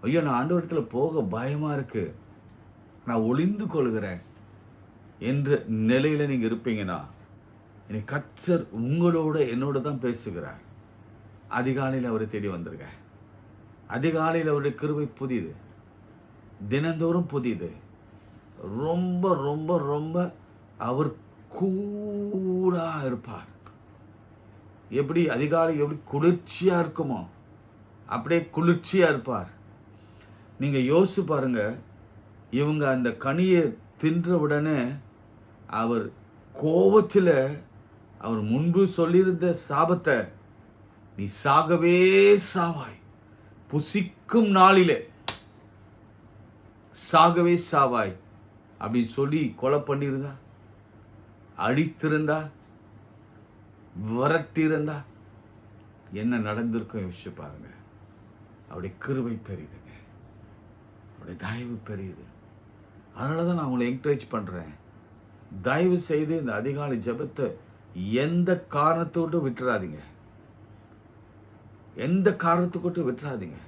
ஐயோ நான் ஆண்டவரிடத்தில் போக பயமாக இருக்கு, நான் ஒளிந்து கொள்கிறேன் என்ற நிலையில் நீங்கள் இருப்பீங்கன்னா இன்னைக்கு கர்த்தர் உங்களோட என்னோட தான் பேசுகிறார். அதிகாலையில் அவரை தேடி வந்துருங்க. அதிகாலையில் அவருடைய கிருபை புதியது, தினந்தோறும் புதியது. ரொம்ப ரொம்ப ரொம்ப அவர் கூலா இருப்பார். எப்படி அதிகாலை எப்படி குளிர்ச்சியா இருக்குமோ அப்படியே குளிர்ச்சியா இருப்பார். நீங்க யோசிச்சு பாருங்க, இவங்க அந்த கனியை தின்ற உடனே அவர் கோபத்தில் அவர் முன்பு சொல்லியிருந்த சாபத்தை, நீ சாகவே சாவாய், புசிக்கும் நாளிலே சாகவே சாவாய் அப்படின்னு சொல்லி கொலை பண்ணியிருந்தா, அழித்திருந்தா, விரட்டியிருந்தா என்ன நடந்திருக்கும் யோசிச்சு பாருங்க. அவருடைய கிருபை பெரியுதுங்க, அவருடைய தயவு பெரியுது. அதனால தான் நான் உங்களை என்கரேஜ் பண்ணுறேன், தயவு செய்து இந்த அதிகாலை ஜெபத்தை எந்த காரணத்தோடு விட்டுறாதீங்க, எந்த காரணத்துக்கொண்டு விட்டுறாதீங்க.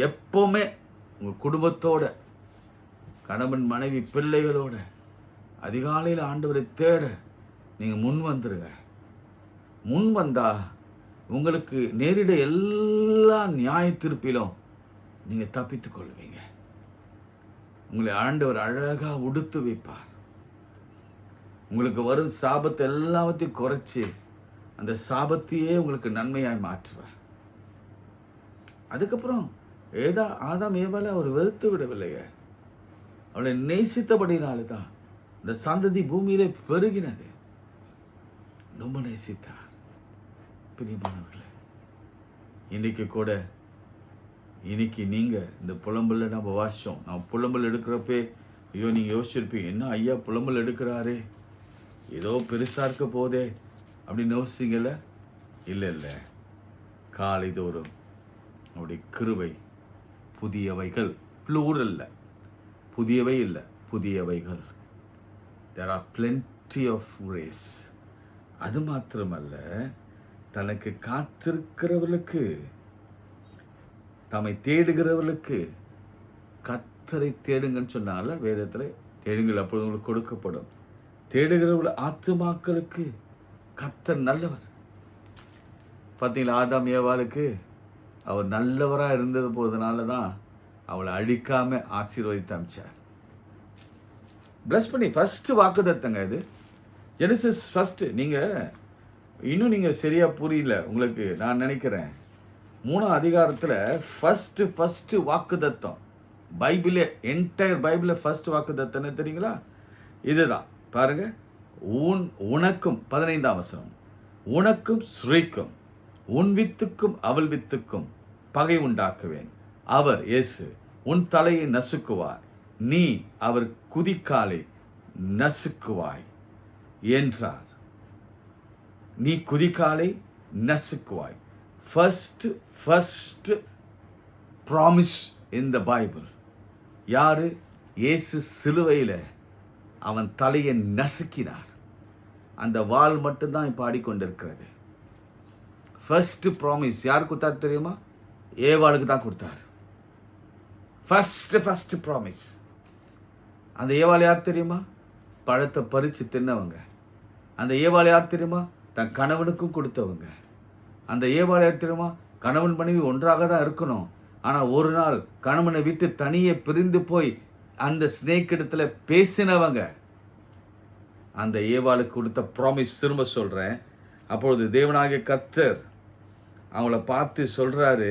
எப்பவுமே உங்கள் குடும்பத்தோட, கணவன் மனைவி பிள்ளைகளோட அதிகாலையில் ஆண்டவரை தேட நீங்கள் முன் வந்துருங்க. முன் வந்தா உங்களுக்கு நேரிட எல்லா நியாய தீர்ப்பிலும் நீங்கள் தப்பித்து கொள்வீங்க. உங்களை ஆண்டவர் அழகாக உடுத்து வைப்பார். உங்களுக்கு வரும் சாபத்தை எல்லாத்தையும் குறைச்சி அந்த சாபத்தையே உங்களுக்கு நன்மையாய் மாற்றுவார். அதுக்கப்புறம் ஆதாம் ஏவாளை அவர் வெறுத்து விடவில்லைங்க, அவளை நேசித்தபடினால தான் இந்த சந்ததி பூமியிலே பெருகினது. ரொம்ப நேசித்தார். பிரியமானவர்களே, இன்னைக்கு நீங்கள் இந்த புலம்பலில் நம்ம வாசித்தோம். நான் புலம்பல் எடுக்கிறப்பே ஐயோ நீங்கள் யோசிச்சிருப்பீங்க, என்ன ஐயா புலம்பல் எடுக்கிறாரே, ஏதோ பெருசாக இருக்க போதே அப்படின்னு யோசிச்சிங்கல்ல. இல்லை, காலை தோறும் அவருடைய கிருபை புதியவைகள், ப்ளூரல்ல, புதியவை இல்லை, புதியவைகள். there are plenty of grace. அது மாத்திரமல்ல, தனக்கு காத்திருக்கிறவர்களுக்கு, தம்மை தேடுகிறவர்களுக்கு, கர்த்தரை தேடுங்கன்னு சொன்னால வேதத்தில், தேடுங்கள் அப்பொழுது உங்களுக்கு கொடுக்கப்படும். தேடுகிறவர்கள் ஆத்துமாக்களுக்கு கர்த்தர் நல்லவர். பார்த்தீங்களா, ஆதாம் ஏவாளுக்கு அவர் நல்லவராக இருந்தது போதனால தான் அவளை அழிக்காம ஆசீர்வதித்து அமைச்சார். பிளஸ் பண்ணி ஃபர்ஸ்ட் வாக்குத்தத்தங்க இது, ஜெனசிஸ் ஃபர்ஸ்ட். நீங்கள் சரியா புரியல உங்களுக்கு, நான் நினைக்கிறேன் 3ஆம் அதிகாரத்தில் ஃபர்ஸ்ட் வாக்குத்தத்தம் பைபிளே, என்டையர் பைபிள ஃபர்ஸ்ட் வாக்குத்தத்தம் தெரியுங்களா? இதுதான் பாருங்க. உனக்கும் 15ஆம் வசனம், உனக்கும் ஸ்ரீக்கும் உன் வித்துக்கும் அவள் வித்துக்கும் பகை உண்டாக்குவேன். அவர் இயேசு உன் தலையை நசுக்குவார், நீ அவர் குதிக்காலை நசுக்குவாய் என்றார். நீ குதிக்காலை நசுக்குவாய். First promise in the Bible யாரு? இயேசு சிலுவையில் அவன் தலையை நசுக்கினார். அந்த வாள் மட்டும்தான் இப்போ ஆடிக்கொண்டிருக்கிறது. ஃபர்ஸ்ட் ப்ராமிஸ் யார் கொடுத்தார் தெரியுமா? ஏவாளுக்கு தான் கொடுத்தார். First promise. அந்த ஏவாள் யார் தெரியுமா? பழத்தை பறித்து தின்னவங்க. அந்த ஏவாள் யார் தெரியுமா? தன் கணவனுக்கும் கொடுத்தவங்க. அந்த ஏவாள் யார் தெரியுமா? கணவன் மனைவி ஒன்றாக தான் இருக்கணும், ஆனால் ஒரு நாள் கணவனை விட்டு தனியே பிரிந்து போய் அந்த ஸ்னேக் இடத்துல பேசினவங்க. அந்த ஏவாளுக்கு கொடுத்த ப்ராமிஸ் திரும்ப சொல்கிறேன். அப்பொழுது தேவனாகிய கர்த்தர் அவங்கள பார்த்து சொல்கிறாரு,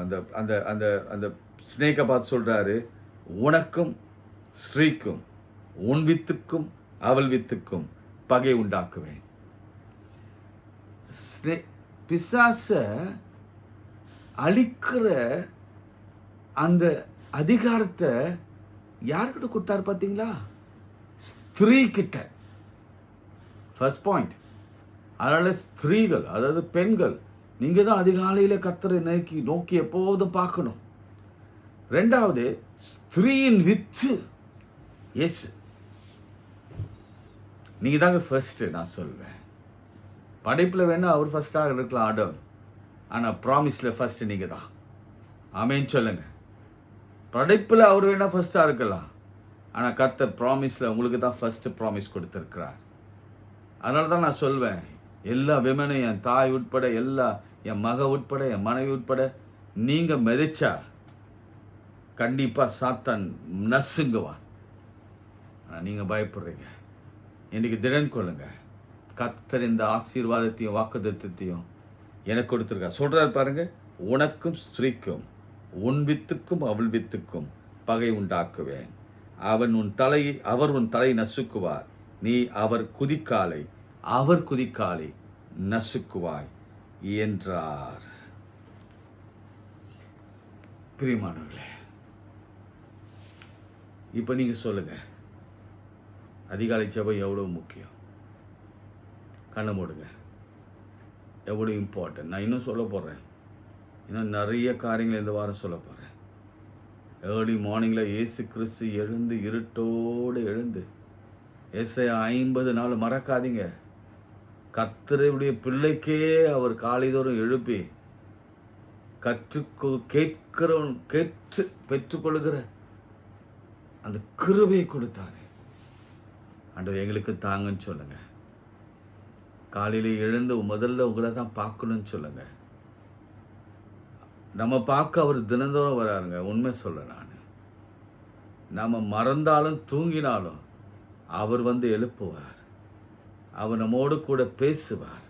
அந்த அந்த அந்த அந்த ஸ்னேக்கை பார்த்து சொல்கிறாரு, உனக்கும் ஸ்ரீக்கும் உன் வித்துக்கும் அவள் வித்துக்கும் பகை உண்டாக்குவேன். பிசாச அழிக்கிற அந்த அதிகாரத்தை யார்கிட்ட கொடுத்தாரு பார்த்தீங்களா? ஸ்திரீ கிட்ட. First point. அதனால ஸ்திரீகள், அதாவது பெண்கள், நீங்க தான் அதிகாலையில் கர்த்தரை நோக்கி எப்போதும் பார்க்கணும். ரெண்டாவது, ஸ்திரீயின் வித்து எஸ், நீங்கள் தாங்க ஃபர்ஸ்ட்டு. நான் சொல்வேன், படைப்பில் வேணால் அவர் ஃபர்ஸ்டாக இருக்கலாம் ஆண்டவர், ஆனால் ப்ராமிஸில் ஃபர்ஸ்ட்டு நீங்கள் தான். ஆமேன்னு சொல்லுங்கள். படைப்பில் அவர் வேணால் ஃபர்ஸ்டாக இருக்கலாம், ஆனால் கர்த்தர் ப்ராமிஸில் உங்களுக்கு தான் ஃபர்ஸ்ட்டு ப்ராமிஸ் கொடுத்துருக்கிறார். அதனால தான் நான் சொல்வேன், எல்லா விமனும், என் தாய் உட்பட, எல்லா என் மக உட்பட, என் மனைவி உட்பட, நீங்கள் மெதிச்சா கண்டிப்பாக சாத்தான் நசுங்குவான். ஆனால் நீங்கள் பயப்படுறீங்க. இன்றைக்கி திடன் கொள்ளுங்க. கர்த்தர் இந்த ஆசீர்வாதத்தையும் வாக்குத்தத்தத்தையும் எனக்கு கொடுத்துருக்கா. சொல்கிறார் பாருங்க, உனக்கும் ஸ்திரீக்கும் உன் வித்துக்கும் அவள் வித்துக்கும் பகை உண்டாக்குவேன். அவர் உன் தலை நசுக்குவார், நீ அவர் குதிக்காலை நசுக்குவாய் என்றார். பிரியமானவர்களே, இப்போ நீங்கள் சொல்லுங்கள், அதிகாலை ஜெபம் எவ்வளோ முக்கியம்? கண்ணை மூடுங்க. எவ்வளோ இம்பார்ட்டன்ட். நான் இன்னும் சொல்ல போகிறேன். இன்னும் நிறைய காரியங்கள் இந்த வாரம் சொல்ல போகிறேன். ஏர்லி மார்னிங்கில் இயேசு கிறிஸ்து எழுந்து, இருட்டோடு எழுந்து, ஏசாயா 50 நாள் மறக்காதீங்க. கர்த்தருடைய பிள்ளைக்கே அவர் காலைதோறும் எழுப்பி கேட்கிறவன் கேட்டு பெற்றுக்கொள்கிற அந்த கிருபையை கொடுத்தாரு. ஆண்டவர் எங்களுக்கு தாங்கன்னு சொல்லுங்க. காலையில் எழுந்து முதல்ல உங்களை தான் பார்க்கணும்னு சொல்லுங்க. நம்ம பார்க்க அவர் தினந்தோறும் வராருங்க. உண்மை சொல்ல நான், நம்ம மறந்தாலும் தூங்கினாலும் அவர் வந்து எழுப்புவார். அவர் நம்மோடு கூட பேசுவார்.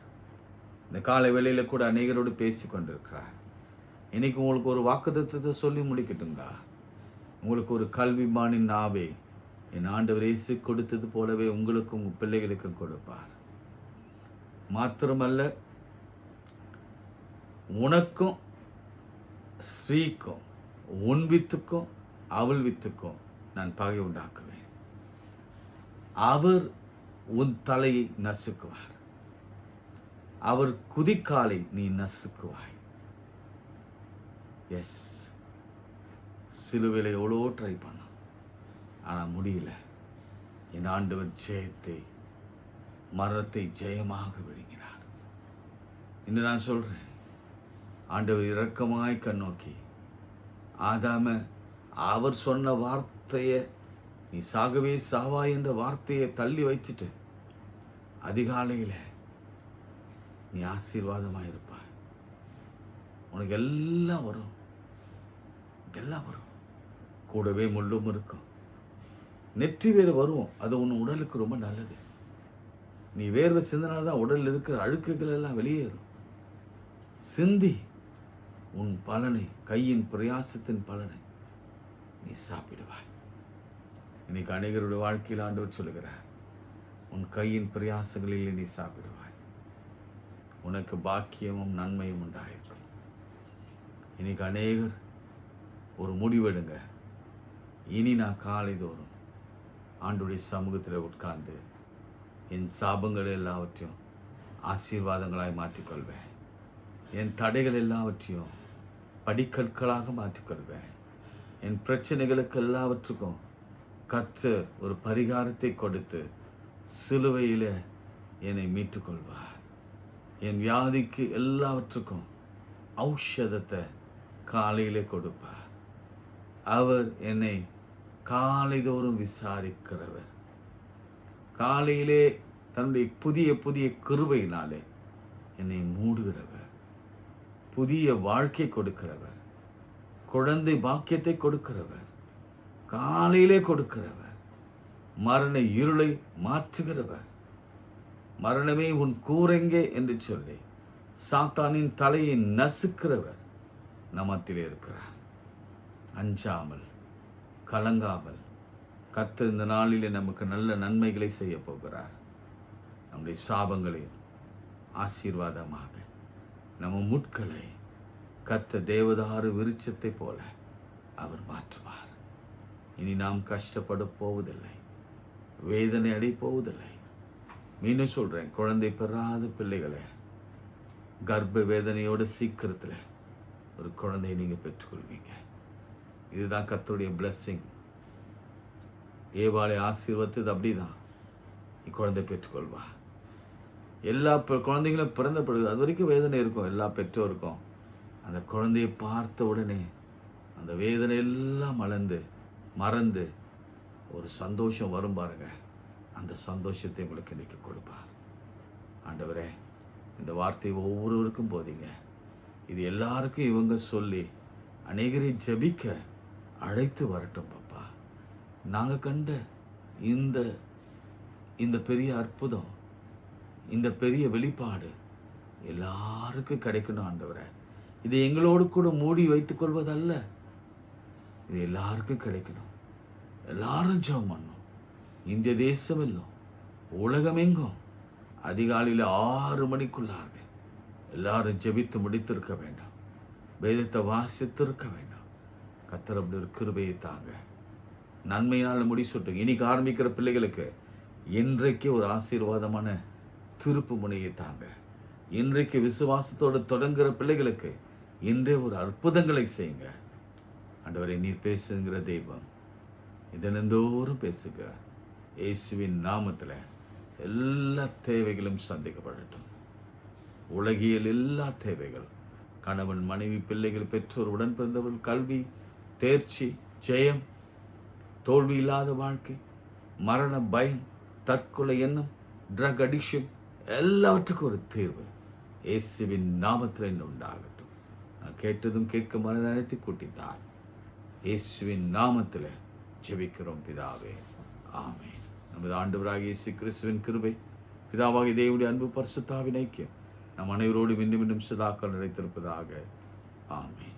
இந்த காலை வேளையில் கூட அநேகரோடு பேசி கொண்டிருக்கிறார். இன்னைக்கு உங்களுக்கு ஒரு வாக்குத்தத்தத்தை சொல்லி முடிக்கட்டுங்களா? உங்களுக்கு ஒரு கல்விமானின் நாவே என் ஆண்டவர் இயேசு கொடுத்தது போலவே உங்களுக்கும் உங்கள் பிள்ளைகளுக்கும் கொடுப்பார். மாத்திரமல்ல, உனக்கும் ஸ்ரீக்கும் உன் வித்துக்கும் அவள் வித்துக்கும் நான் பகை உண்டாக்குவேன். அவர் உன் தலையை நசுக்குவார், அவர் குதிக்காலை நீ நசுக்குவாய். எஸ், சிலுவையில் எவ்வளோ ட்ரை பண்ணோம், ஆனால் முடியல. என் ஆண்டவர் மரணத்தை ஜெயமாக விழுங்கினார். இன்னும் நான் சொல்கிறேன், ஆண்டவர் இரக்கமாய் கண்ணோக்கி ஆதாம அவர் சொன்ன வார்த்தையை, நீ சாகவே சாவாய் என்ற வார்த்தையை தள்ளி வச்சுட்டு அதிகாலையில் நீ ஆசீர்வாதமாக இருப்பாய். உனக்கு எல்லாம் வரும், கூடவே முள்ளும் இருக்கும். நெற்றி வேறு வரும். அது உன் உடலுக்கு ரொம்ப நல்லது. நீ வேர்வை சிந்தினால்தான் உடலில் இருக்கிற அழுக்குகள் எல்லாம் வெளியேறும். சிந்தி உன் பலனை, கையின் பிரயாசத்தின் பலனை நீ சாப்பிடுவாய். இன்னைக்கு அநேகருடைய வாழ்க்கையில் ஆண்டவர் சொல்லுகிறார், உன் கையின் பிரயாசங்களில் நீ சாப்பிடுவாய், உனக்கு பாக்கியமும் நன்மையும் உண்டாயிருக்கும். இன்னைக்கு அநேகர் ஒரு முடிவெடுங்க, இனி நான் காலை தோறும் ஆண்டுடைய சமூகத்தில் உட்கார்ந்து என் சாபங்கள் எல்லாவற்றையும் ஆசீர்வாதங்களாய் மாற்றிக்கொள்வேன். என் தடைகள் எல்லாவற்றையும் படிக்கற்களாக மாற்றிக்கொள்வேன். என் பிரச்சனைகளுக்கு எல்லாவற்றுக்கும் கர்த்தர் ஒரு பரிகாரத்தை கொடுத்து சிலுவையில் என்னை மீட்டுக்கொள்வார். என் வியாதிக்கு எல்லாவற்றுக்கும் ஔஷதத்தை காலையிலே கொடுப்பார். அவர் என்னை காலைதோறும் விசாரிக்கிறவர். காலையிலே தன்னுடைய புதிய புதிய கிருபையினாலே என்னை மூடுகிறவர். புதிய வாழ்க்கை கொடுக்கிறவர். குழந்தை பாக்கியத்தை கொடுக்கிறவர். காலையிலே கொடுக்கிறவர். மரண இருளை மாற்றுகிறவர். மரணமே உன் கூரெங்கே என்று சொல்லி சாத்தானின் தலையை நசுக்கிறவர் நமத்திலே இருக்கிறார். அஞ்சாமல் கலங்காமல் கர்த்தர் இந்த நாளிலே நமக்கு நல்ல நன்மைகளை செய்ய போகிறார். நம்முடைய சாபங்களையும் ஆசீர்வாதமாக, நம்ம முட்களை கர்த்தர் தேவதாரு விருட்சத்தை போல அவர் மாற்றுவார். இனி நாம் கஷ்டப்பட போவதில்லை, வேதனை அடை போவதில்லை. மீண்டும் சொல்கிறேன், குழந்தை பெறாத பிள்ளைகளை கர்ப்ப வேதனையோட சீக்கிரத்தில் ஒரு குழந்தையை நீங்கள் பெற்றுக்கொள்வீங்க. இதுதான் கர்த்தருடைய பிளெஸ்ஸிங். ஏவாளை ஆசீர்வத்தது அப்படிதான். நீ குழந்தை பெற்றுக்கொள்வா. எல்லா குழந்தைங்களும் பிறந்த பிறகு அது வரைக்கும் வேதனை இருக்கும் எல்லா பெற்றோருக்கும். அந்த குழந்தையை பார்த்த உடனே அந்த வேதனை எல்லாம் மறந்து ஒரு சந்தோஷம் வரும் பாருங்க. அந்த சந்தோஷத்தை உங்களுக்கு இன்னைக்கு கொடுப்பா. ஆண்டவரே, இந்த வார்த்தையை ஒவ்வொருவருக்கும் போதிங்க. இது எல்லாருக்கும் இவங்க சொல்லி அநேகரை ஜபிக்க அழைத்து வரட்டும் பாப்பா. நாங்கள் கண்ட இந்த இந்த பெரிய அற்புதம், இந்த பெரிய வெளிப்பாடு எல்லாருக்கும் கிடைக்கணும் ஆண்டவரே. இது எங்களோடு கூட மூடி வைத்துக் கொள்வதல்ல, இது எல்லாருக்கும் கிடைக்கணும். எல்லாரும் ஜெபம் பண்ணணும். இந்திய தேசம் இல்லை, உலகமெங்கும் அதிகாலையில் 6 மணிக்குள்ளாக எல்லாரும் ஜெபித்து முடித்திருக்க வேண்டாம், வேதத்தை வாசித்திருக்க வேண்டாம். கர்த்தர் அப்படி ஒரு கிருபையை தாங்க. நன்மையினால் முடிச்சுட்டு இன்னைக்கு ஆரம்பிக்கிற பிள்ளைகளுக்கு இன்றைக்கு ஒரு ஆசீர்வாதமான திருப்பு முனையை தாங்க. இன்றைக்கு விசுவாசத்தோடு தொடங்குகிற பிள்ளைகளுக்கு இன்றே ஒரு அற்புதங்களை செய்யுங்க. ஆண்டவரை, நீர் பேசுங்கிற தெய்வம், இதனந்தோறும் பேசுக. இயேசுவின் நாமத்தில் எல்லா தேவைகளும் சந்திக்கப்படட்டும். உலகியல் எல்லா தேவைகள், கணவன் மனைவி பிள்ளைகள் பெற்றோர் உடன் பிறந்தவர்கள், கல்வி தேர்ச்சி ஜெயம், தோல்வி இல்லாத வாழ்க்கை, மரண பயம், தற்கொலை எண்ணம், ட்ரக் அடிக்ஷன், எல்லாவற்றுக்கும் ஒரு தீர்வு இயேசுவின் நாமத்தில் உண்டாகட்டும். நான் கேட்டதும் கேட்க மனதனைத்து கூட்டித்தார். இயேசுவின் நாமத்தில் ஜெபிக்கிறோம் பிதாவே, ஆமென். நமது ஆண்டவராகிய இயேசு கிறிஸ்துவின் கிருபை, பிதாவாகிய தேவனுடைய அன்பு, பரிசுத்த ஆவியின் ஐக்கியம் நம் அனைவரோடு மீண்டும் சதாக்கள் நிறைத்திருப்பதாக. ஆமென்.